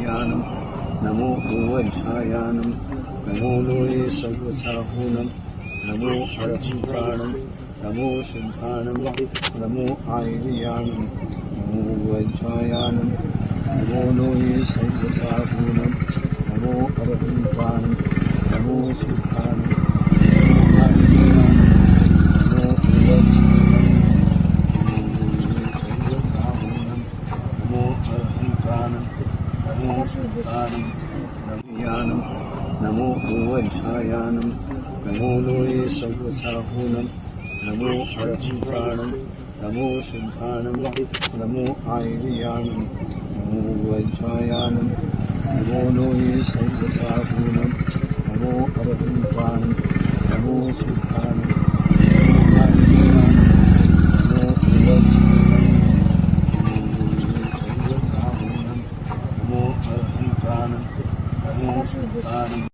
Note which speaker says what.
Speaker 1: आयर्यानं नमो भुवच्छायानं नमो लोये सर्वसाहूनं नमो अरहंताणं नमो शुद्धाणं नमो आयर्यानं नमो भुवच्छायानं नमो लोये सर्वसाहूनं नमो अरहंताणं नमो शुद्धाणं नमो भुवच्छायानं नमो लोये सर्वसाहूनं नमो अरहंताणं नमो शुद्धाणं नमो आयर्यानं नमो भुवच्छायानं नमो लोये सर्वसाहूनं नमो अरहंताणं नमो शुद्धाणं नमो भुवच्छायानं नमो